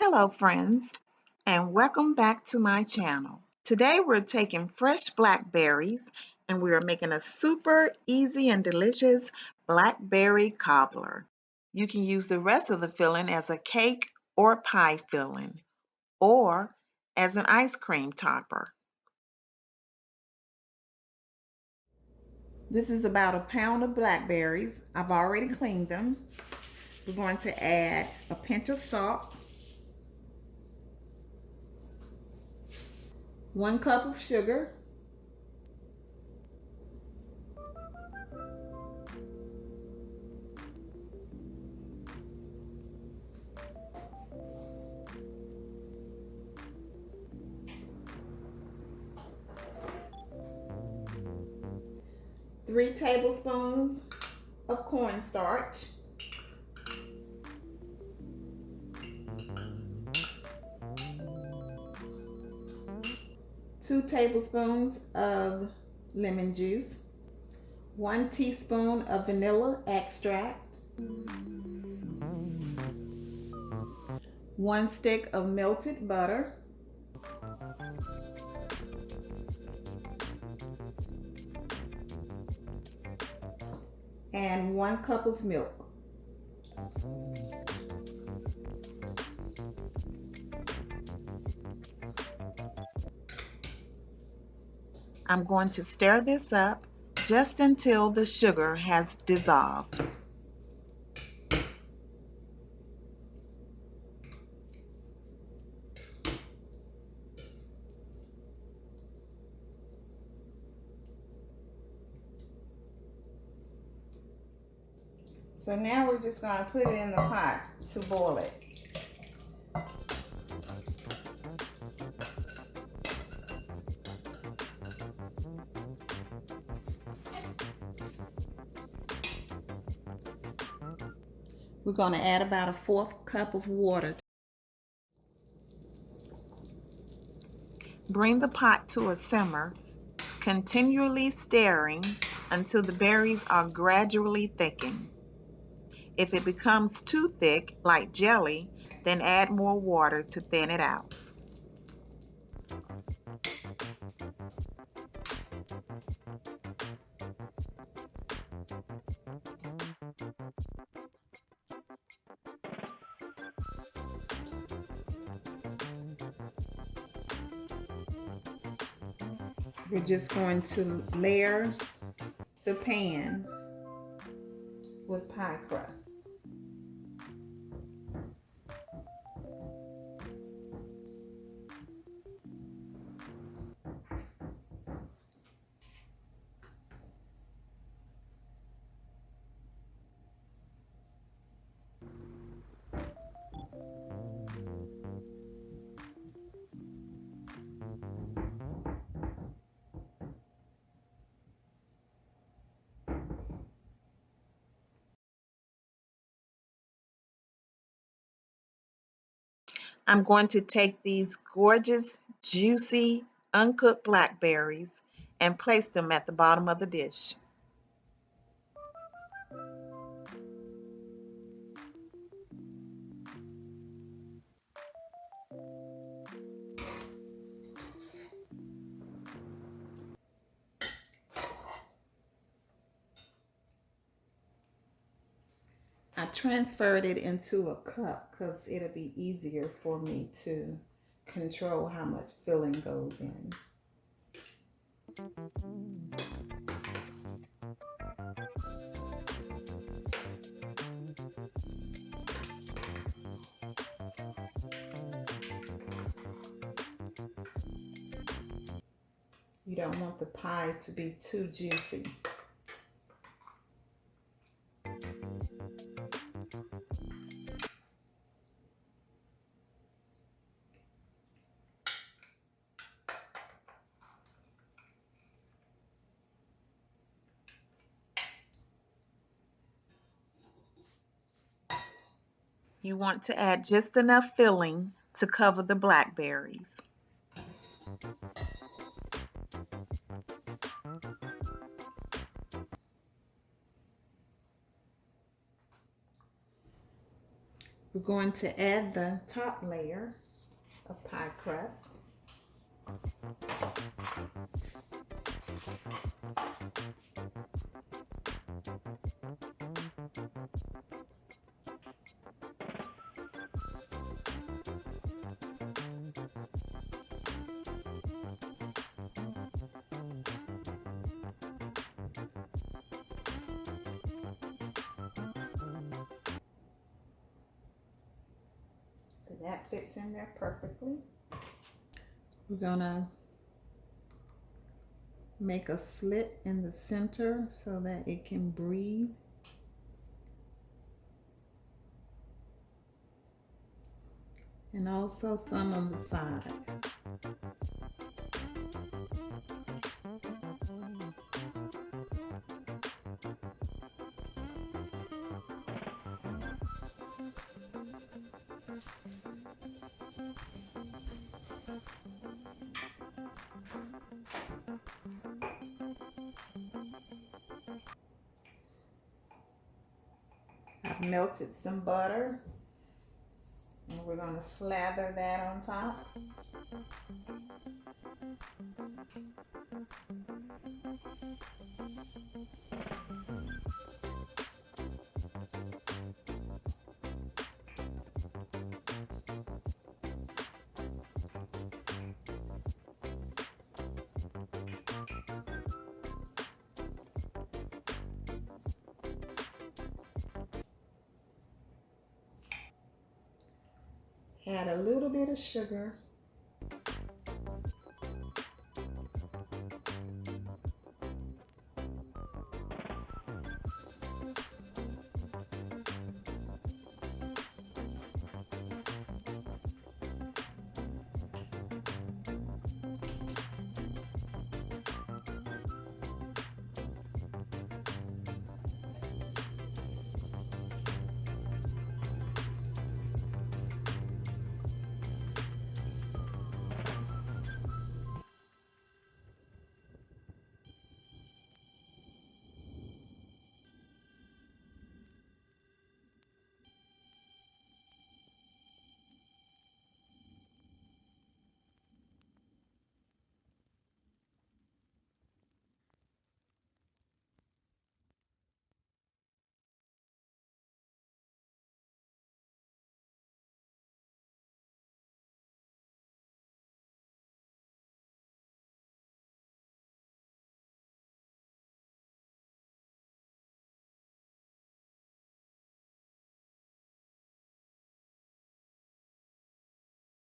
Hello friends, and welcome back to my channel. Today we're taking fresh blackberries and we are making a super easy and delicious blackberry cobbler. You can use the rest of the filling as a cake or pie filling or as an ice cream topper. This is about a pound of blackberries. I've already cleaned them. We're going to add a pinch of salt, 1 cup of sugar, 3 tablespoons of cornstarch, 2 tablespoons of lemon juice, 1 teaspoon of vanilla extract, 1 stick of melted butter, and 1 cup of milk. I'm going to stir this up just until the sugar has dissolved. So now we're just going to put it in the pot to boil it. We're going to add about a 1/4 cup of water. Bring the pot to a simmer, continually stirring until the berries are gradually thickened. If it becomes too thick, like jelly, then add more water to thin it out. We're just going to layer the pan with pie crust. I'm going to take these gorgeous, juicy, uncooked blackberries and place them at the bottom of the dish. I transferred it into a cup because it'll be easier for me to control how much filling goes in. You don't want the pie to be too juicy. You want to add just enough filling to cover the blackberries. We're going to add the top layer of pie crust. So that fits in there perfectly. We're gonna make a slit in the center so that it can breathe. And also some on the side. I've melted some butter and we're going to slather that on top. Add a little bit of sugar.